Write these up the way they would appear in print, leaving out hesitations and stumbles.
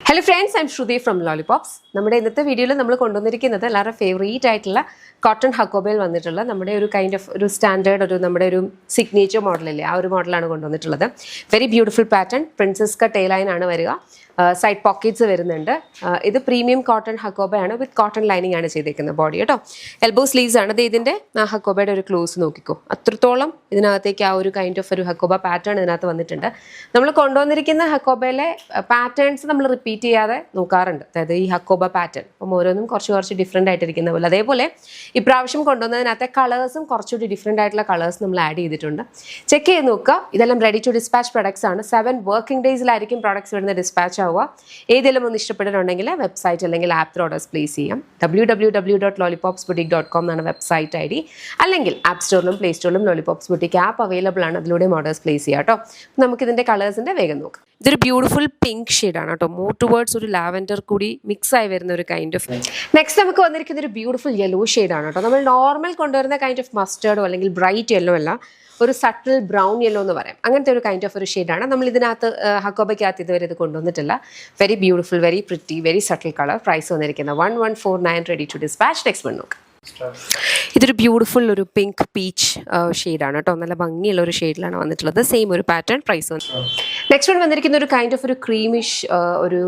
Hello friends, I'm Shruti from Lollipops. നമ്മുടെ ഇന്നത്തെ വീഡിയോയിൽ നമ്മൾ കൊണ്ടുവന്നിരിക്കുന്നത് എല്ലാവരുടെ ഫേവറേറ്റ് ആയിട്ടുള്ള കോട്ടൺ ഹക്കോബയിൽ വന്നിട്ടുള്ള നമ്മുടെ ഒരു കൈൻഡ് ഓഫ് ഒരു സ്റ്റാൻഡേർഡ് നമ്മുടെ ഒരു സിഗ്നേച്ചർ മോഡലല്ലേ ആ ഒരു മോഡലാണ് കൊണ്ടുവന്നിട്ടുള്ളത്. Very beautiful pattern, princess cut A line ആണ് വരിക. സൈഡ് പോക്കറ്റ്സ് വരുന്നുണ്ട്. ഇത് പ്രീമിയം കോട്ടൺ ഹക്കോബയാണ് വിത്ത് കോട്ടൺ ലൈനിങ് ആണ് ചെയ്തേക്കുന്നത് ബോഡി കേട്ടോ. എൽബോ സ്ലീവ്സ് ആണ്. ഇതിൻ്റെ ഹക്കോബയുടെ ഒരു ക്ലോസ് നോക്കിക്കോ. അത്രത്തോളം ഇതിനകത്തേക്ക് ആ ഒരു കൈൻഡ് ഓഫ് ഒരു ഹക്കോബ പാറ്റേൺ ഇതിനകത്ത് വന്നിട്ടുണ്ട്. നമ്മൾ കൊണ്ടുവന്നിരിക്കുന്ന ഹക്കോബയിലെ പാറ്റേൺസ് നമ്മൾ റിപ്പീറ്റ് ചെയ്യാതെ നോക്കാറുണ്ട്. അതായത് ഈ ഹക്കോബ പാറ്റേൺ അപ്പം ഓരോന്നും കുറച്ച് ഡിഫറെൻ്റ് ആയിട്ടിരിക്കുന്ന പോലെ. അതേപോലെ ഇപ്രാവശ്യം കൊണ്ടുവന്നതിനകത്തെ കളേഴ്സും കുറച്ചുകൂടി ഡിഫറെൻ്റ് ആയിട്ടുള്ള കളേഴ്സ് നമ്മൾ ആഡ് ചെയ്തിട്ടുണ്ട്. ചെക്ക് ചെയ്ത് നോക്കുക. ഇതെല്ലാം റെഡി ടു ഡിസ്പാച്ച് പ്രൊഡക്ട്സ് ആണ്. 7 വർക്കിംഗ് ഡേയ്സിലായിരിക്കും പ്രൊഡക്ട്സ് വരുന്ന ഡിസ്പാച്ച്. ഏതെങ്കിലും ഒന്ന് ഇഷ്ടപ്പെട്ടിട്ടുണ്ടെങ്കിൽ വെബ്സൈറ്റ് അല്ലെങ്കിൽ ആപ്പ് ത്രൂ ഓർഡേഴ്സ് പ്ലേസ് ചെയ്യാം. www.lollipopsboutique.com എന്നാണ് വെബ്സൈറ്റ് ID. അല്ലെങ്കിൽ ആപ്പ് സ്റ്റോറിലും പ്ലേ സ്റ്റോറിലും ലോളിപോപ്സ് ബുട്ടീക്ക് ആപ്പ് അവൈലബിൾ ആണ്. അതിലൂടെ ഓർഡേഴ്സ് പ്ലേസ് ചെയ്യാം കേട്ടോ. നമുക്കിതിൻ്റെ കളേഴ്സിൻ്റെ വേഗം നോക്കാം. ഇതൊരു ബ്യൂട്ടിഫുൾ പിങ്ക് ഷെയ്ഡാണ് കേട്ടോ. മൂവ് ടുവേർഡ്സ് ഒരു ലാവൻഡർ കൂടി മിക്സ് ആയി വരുന്ന ഒരു കൈൻഡ് ഓഫ്. നെക്സ്റ്റ് നമുക്ക് വന്നിരിക്കുന്ന ഒരു ബ്യൂട്ടിഫുൾ യെല്ലോ ഷെയ്ഡാണ് കേട്ടോ. നമ്മൾ നോർമൽ കൊണ്ടുവരുന്ന കൈൻഡ് ഓഫ് മസ്റ്റേർഡോ അല്ലെങ്കിൽ ബ്രൈറ്റ് യെല്ലോ അല്ല, ഒരു സട്ടിൽ ബ്രൗൺ യെല്ലോ എന്ന് പറയാം. അങ്ങനത്തെ ഒരു കൈൻഡ് ഓഫ് ഒരു ഷെയ്ഡാണ്. നമ്മൾ ഇതിനകത്ത് ഹക്കോബയ്ക്കകത്ത് ഇതുവരെ ഇത് കൊണ്ടുവന്നിട്ടില്ല. Very beautiful, very pretty, very subtle colour. Price വന്നിരിക്കുന്നത് 1149, ready to dispatch. Next one നോക്കാം. ഇതൊരു ബ്യൂട്ടിഫുൾ ഒരു പിങ്ക് പീച്ച് ഷെയ്ഡാണ് കേട്ടോ. നല്ല ഭംഗിയുള്ള ഒരു ഷെയ്ഡിലാണ് വന്നിട്ടുള്ളത്. സെയിം ഒരു പാറ്റേൺ. പ്രൈസ് വന്നു. നെക്സ്റ്റ് വൺ വന്നിരിക്കുന്ന ഒരു കൈൻഡ് ഓഫ് ഒരു ക്രീമിഷ് ഒരു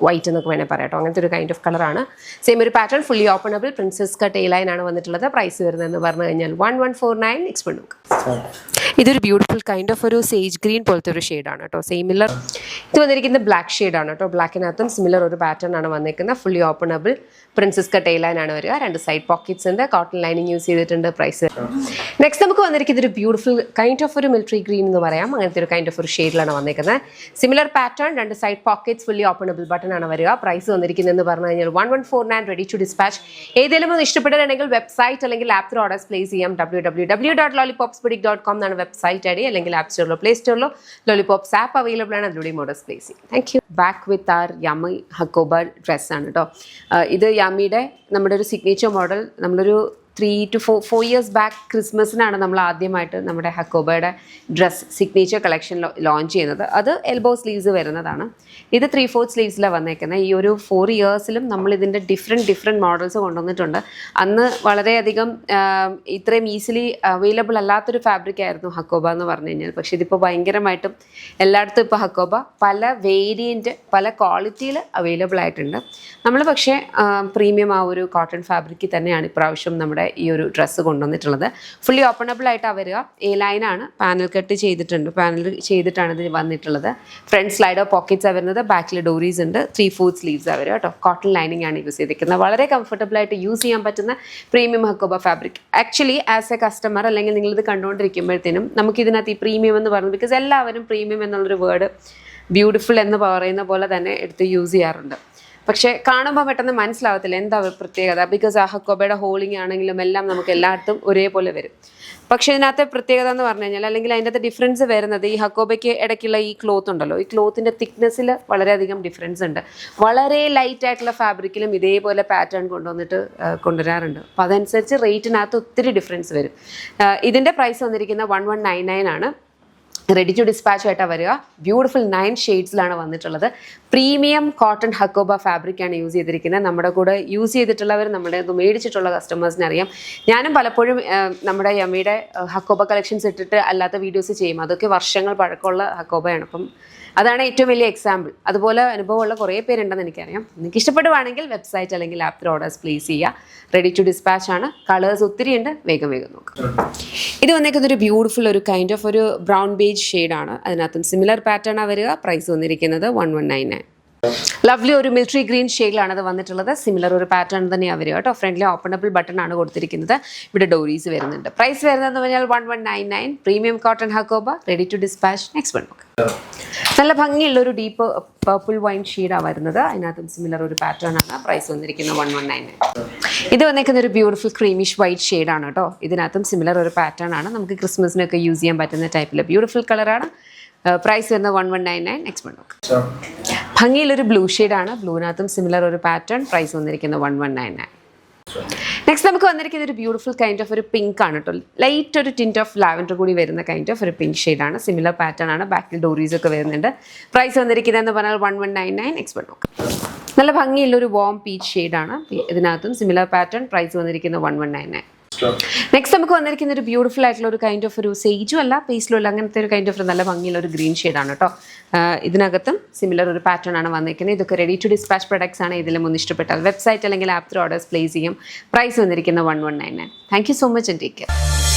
വൈറ്റ് എന്നൊക്കെ വേണേൽ പറയാം കേട്ടോ. അങ്ങനത്തെ ഒരു കൈൻഡ് ഓഫ് കളറാണ്. സെയിം ഒരു pattern, fully openable, princess cut A line ആണ് വന്നിട്ടുള്ളത്. പ്രൈസ് വരുന്നതെന്ന് പറഞ്ഞു കഴിഞ്ഞാൽ 1149. നെക്സ്റ്റ് വൺ നോക്കാം. ഇതൊരു ബ്യൂട്ടിഫുൾ കൈൻഡ് ഓഫ് ഒരു സേജ് ഗ്രീൻ പോലത്തെ ഒരു ഷെയ്ഡാണ് കേട്ടോ. സിമിലർ ഇത് വന്നിരിക്കുന്നത് ബ്ലാക്ക് ഷെയ്ഡാണ് കേട്ടോ. ബ്ലാക്കിനകത്തും സിമിലർ ഒരു പാറ്റേൺ ആണ് വന്നിരിക്കുന്നത്. Fully openable, princess cut A line ആണ് വരിക. 2 സൈഡ് പോക്കറ്റ്സ് ഉണ്ട്. കോട്ടൺ ലൈനിങ് യൂസ് ചെയ്തിട്ടുണ്ട്. പ്രൈസ്. നെക്സ്റ്റ് നമുക്ക് വന്നിരിക്കുന്നത് ഒരു ബ്യൂട്ടിഫുൾ കൈൻഡ് ഓഫ് ഒരു മിലിറ്ററി ഗ്രീൻ എന്ന് പറയാം. അങ്ങനത്തെ ഒരു കൈൻഡ് ഓഫ് ഒരു ഷെയ്ഡിലാണ് വന്നിരിക്കുന്നത്. Similar pattern, 2 side pockets, fully openable button ആണ് വരിക. പ്രൈസ് വന്നിരിക്കുന്നതെന്ന് പറഞ്ഞു കഴിഞ്ഞാൽ 1149, റെഡി ടു ഡിസ്പാച്ച്. ഏതെങ്കിലും ഒന്ന് ഇഷ്ടപ്പെട്ടിട്ടുണ്ടെങ്കിൽ വെബ്സൈറ്റ് അല്ലെങ്കിൽ ആപ്പ് ത്രൂ ഓർഡേഴ്സ് പ്ലേസ് ചെയ്യാം. www.lollipopsboutique.com എന്നാണ് വെബ്സൈറ്റ് ID. അല്ലെങ്കിൽ ആപ്പ് സ്റ്റോറിലോ പ്ലേ സ്റ്റോറിലോ ലോളിപോപ്സ് ആപ്പ് അവൈലബിൾ ആണ്. അതിലൂടെ മോഡൽസ് പ്ലേസ് ചെയ്യും. Thank you. Back with our yummy Hakoba ഡ്രസ്സാണ് കേട്ടോ. ഇത് യമിയുടെ നമ്മുടെ ഒരു സിഗ്നേച്ചർ മോഡൽ. നമ്മളൊരു 3 to 4 years ബാക്ക് ക്രിസ്മസിനാണ് നമ്മൾ ആദ്യമായിട്ട് നമ്മുടെ ഹക്കോബയുടെ ഡ്രസ്സ് സിഗ്നേച്ചർ കളക്ഷൻ ലോഞ്ച് ചെയ്യുന്നത്. അത് എൽബോ സ്ലീവ്സ് വരുന്നതാണ്. ഇത് 3/4 സ്ലീവ്സിലാണ് വന്നേക്കുന്നത്. ഈ ഒരു 4 yearsലും നമ്മൾ ഇതിൻ്റെ ഡിഫറെൻറ്റ് മോഡൽസ് കൊണ്ടുവന്നിട്ടുണ്ട്. അന്ന് വളരെയധികം ഇത്രയും ഈസിലി അവൈലബിൾ അല്ലാത്തൊരു ഫാബ്രിക് ആയിരുന്നു ഹക്കോബ എന്ന് പറഞ്ഞു കഴിഞ്ഞാൽ. പക്ഷേ ഇതിപ്പോൾ ഭയങ്കരമായിട്ടും എല്ലായിടത്തും ഇപ്പോൾ ഹക്കോബ പല വേരിയൻറ്റ് പല ക്വാളിറ്റിയിൽ അവൈലബിൾ ആയിട്ടുണ്ട്. നമ്മൾ പക്ഷേ പ്രീമിയം ആ ഒരു കോട്ടൺ ഫാബ്രിക്കിൽ തന്നെയാണ് ഇപ്രാവശ്യം നമ്മുടെ ഈ ഒരു ഡ്രസ്സ് കൊണ്ടുവന്നിട്ടുള്ളത്. ഫുള്ളി ഓപ്പണബിൾ ആയിട്ടാണ് വരിക. എ ലൈനാണ്. പാനൽ കട്ട് ചെയ്തിട്ടുണ്ട്. പാനൽ ചെയ്തിട്ടാണ് ഇത് വന്നിട്ടുള്ളത്. ഫ്രണ്ട് സ്ലൈഡോ പോക്കറ്റ്സാണ് വരുന്നത്. ബാക്കിൽ ഡോറീസ് ഉണ്ട്. 3/4 സ്ലീവ്സാണ് വരിക കേട്ടോ. കോട്ടൺ ലൈനിങ് ആണ് യൂസ് ചെയ്തിരിക്കുന്നത്. വളരെ കംഫർട്ടബിൾ ആയിട്ട് യൂസ് ചെയ്യാൻ പറ്റുന്ന premium hakoba fabric. Actually as A customer അല്ലെങ്കിൽ നിങ്ങളിത് കണ്ടുകൊണ്ടിരിക്കുമ്പോഴത്തേനും നമുക്കിതിനകത്ത് ഈ പ്രീമിയം എന്ന് പറയുന്നത്, ബിക്കോസ് എല്ലാവരും പ്രീമിയം എന്നുള്ളൊരു വേർഡ് ബ്യൂട്ടിഫുൾ എന്ന് പറയുന്ന പോലെ തന്നെ എടുത്ത് യൂസ് ചെയ്യാറുണ്ട്. പക്ഷേ കാണുമ്പോൾ പെട്ടെന്ന് മനസ്സിലാവത്തില്ല എന്താ പ്രത്യേകത. ബിക്കോസ് ആ ഹക്കോബയുടെ ഹോളിംഗ് ആണെങ്കിലും എല്ലാം നമുക്ക് എല്ലായിടത്തും ഒരേപോലെ വരും. പക്ഷേ ഇതിനകത്തെ പ്രത്യേകത എന്ന് പറഞ്ഞു കഴിഞ്ഞാൽ, അല്ലെങ്കിൽ അതിൻ്റെ അകത്ത് ഡിഫറൻസ് വരുന്നത്, ഈ ഹക്കോബയ്ക്ക് ഇടയ്ക്കുള്ള ഈ ക്ലോത്ത് ഉണ്ടല്ലോ, ഈ ക്ലോത്തിൻ്റെ തിക്നെസ്സിൽ വളരെയധികം ഡിഫറൻസ് ഉണ്ട്. വളരെ ലൈറ്റ് ആയിട്ടുള്ള ഫാബ്രിക്കിലും ഇതേപോലെ പാറ്റേൺ കൊണ്ടുവരാറുണ്ട്. അപ്പോൾ അതനുസരിച്ച് റേറ്റിനകത്ത് ഒത്തിരി ഡിഫറൻസ് വരും. ഇതിൻ്റെ പ്രൈസ് വന്നിരിക്കുന്നത് 1199 ആണ്. റെഡി ടു ഡിസ്പാച്ച് ആയിട്ടാണ് വരിക. ബ്യൂട്ടിഫുൾ 9 ഷെയ്ഡ്സിലാണ് വന്നിട്ടുള്ളത്. പ്രീമിയം കോട്ടൺ ഹക്കോബ ഫാബ്രിക്കാണ് യൂസ് ചെയ്തിരിക്കുന്നത്. നമ്മുടെ കൂടെ യൂസ് ചെയ്തിട്ടുള്ളവർ, നമ്മുടെ ഇത് മേടിച്ചിട്ടുള്ള കസ്റ്റമേഴ്സിനെ അറിയാം. ഞാനും പലപ്പോഴും നമ്മുടെ യമ്മിയുടെ ഹക്കോബ കളക്ഷൻസ് ഇട്ടിട്ട് അല്ലാത്ത വീഡിയോസ് ചെയ്യും. അതൊക്കെ വർഷങ്ങൾ പഴക്കമുള്ള ഹക്കോബയാണ്. അപ്പം അതാണ് ഏറ്റവും വലിയ എക്സാമ്പിൾ. അതുപോലെ അനുഭവമുള്ള കുറേ പേരുണ്ടെന്ന് എനിക്കറിയാം. നിങ്ങൾക്ക് ഇഷ്ടപ്പെടുവാണെങ്കിൽ വെബ്സൈറ്റ് അല്ലെങ്കിൽ ആപ്പ് ത്രൂ ഓർഡേഴ്സ് പ്ലേസ് ചെയ്യുക. റെഡി ടു ഡിസ്പാച്ച് ആണ്. കളേഴ്സ് ഒത്തിരി ഉണ്ട്. വേഗം നോക്കാം. ഇത് വന്നേക്കുന്നൊരു ബ്യൂട്ടിഫുൾ ഒരു കൈൻഡ് ഓഫ് ഒരു ബ്രൗൺ ബേജ് ഷെയ്ഡാണ്. അതിനകത്തും സിമിലർ പാറ്റേൺ ആണ് വരിക. പ്രൈസ് വന്നിരിക്കുന്നത് 1199. ലവ്ലി ഒരു മിലിറ്ററി ഗ്രീൻ ഷെയ്ഡിലാണ് അത് വന്നിട്ടുള്ളത്. സിമിലർ ഒരു പാറ്റേൺ തന്നെയാണ് വരിക കേട്ടോ. ഫ്രണ്ട്ലി ഓപ്പണബിൾ ബട്ടൺ ആണ് കൊടുത്തിരിക്കുന്നത്. ഇവിടെ ഡോറീസ് വരുന്നുണ്ട്. പ്രൈസ് വരുന്നതെന്ന് പറഞ്ഞാൽ 1199. Premium cotton hakoba, ready to dispatch. Next one നോക്കാം. നല്ല ഭംഗിയുള്ള ഒരു ഡീപ്പ് പർപ്പിൾ വൈൻ ഷെയ്ഡാണ് വരുന്നത്. അതിനകത്തും സിമിലർ ഒരു പാറ്റേൺ ആണ്. പ്രൈസ് വന്നിരിക്കുന്നത് 1199. ഇത് വന്നിരിക്കുന്ന ഒരു ബ്യൂട്ടിഫുൾ ക്രീമിഷ് വൈറ്റ് ഷെയ്ഡാണ് കേട്ടോ. ഇതിനകത്തും സിമിലർ ഒരു പാറ്റേൺ ആണ്. നമുക്ക് ക്രിസ്മസിനൊക്കെ യൂസ് ചെയ്യാൻ പറ്റുന്ന ടൈപ്പിലെ ബ്യൂട്ടിഫുൾ കളറാണ്. പ്രൈസ് വരുന്നത് 1199. നെക്സ്റ്റ് വൺ നോക്കാം. ഭംഗിയുള്ളൊരു ബ്ലൂ ഷെയ്ഡാണ്. ബ്ലൂവിനകത്തും സിമിലർ ഒരു പാറ്റേൺ. പ്രൈസ് വന്നിരിക്കുന്നത് 1199. നെക്സ്റ്റ് നമുക്ക് വന്നിരിക്കുന്ന ഒരു ബ്യൂട്ടിഫുൾ കൈൻഡ് ഓഫ് ഒരു പിങ്ക് ആണ് കേട്ടോ. ലൈറ്റ് ഒരു ടിൻറ്റ് ഓഫ് ലാവൻഡർ കൂടി വരുന്ന കൈൻഡ് ഓഫ് ഒരു പിങ്ക് ഷെയ്ഡാണ്. സിമിലർ പാറ്റേൺ ആണ്. ബാക്കിൽ ഡോറീസ് ഒക്കെ വരുന്നുണ്ട്. പ്രൈസ് വന്നിരിക്കുന്നതെന്ന് പറഞ്ഞാൽ 1199. നെക്സ്റ്റ് നോക്കാം. നല്ല ഭംഗിയുള്ളൊരു വോം പീച്ച് ഷെയ്ഡാണ്. ഇതിനകത്തും സിമിലർ പാറ്റേൺ. പ്രൈസ് വന്നിരിക്കുന്നത് 1199. നെക്സ്റ്റ് നമുക്ക് വന്നിരിക്കുന്ന ഒരു ബ്യൂട്ടിഫുൾ ആയിട്ടുള്ള ഒരു കൈൻഡ് ഓഫ് ഒരു സേജും അല്ല പേസ്റ്റിലും അല്ല, അങ്ങനത്തെ ഒരു കൈൻഡ് ഓഫ് നല്ല ഭംഗിയുള്ള ഒരു ഗ്രീൻ ഷെയ്ഡാണ് കേട്ടോ. ഇതിനകത്തും സിമിലർ ഒരു പാറ്റേൺ ആണ് വന്നിരിക്കുന്നത്. ഇതൊക്കെ റെഡി ടു ഡിസ്പാച്ച് പ്രൊഡക്ട്സ് ആണ്. ഇതിലും ഒന്ന് ഇഷ്ടപ്പെട്ടാൽ വെബ്സൈറ്റ് അല്ലെങ്കിൽ ആപ്പ് ത്രൂ ഓർഡേഴ്സ് പ്ലേസ് ചെയ്യും. പ്രൈസ് വന്നിരിക്കുന്നത് 1199. Thank you so much and take care.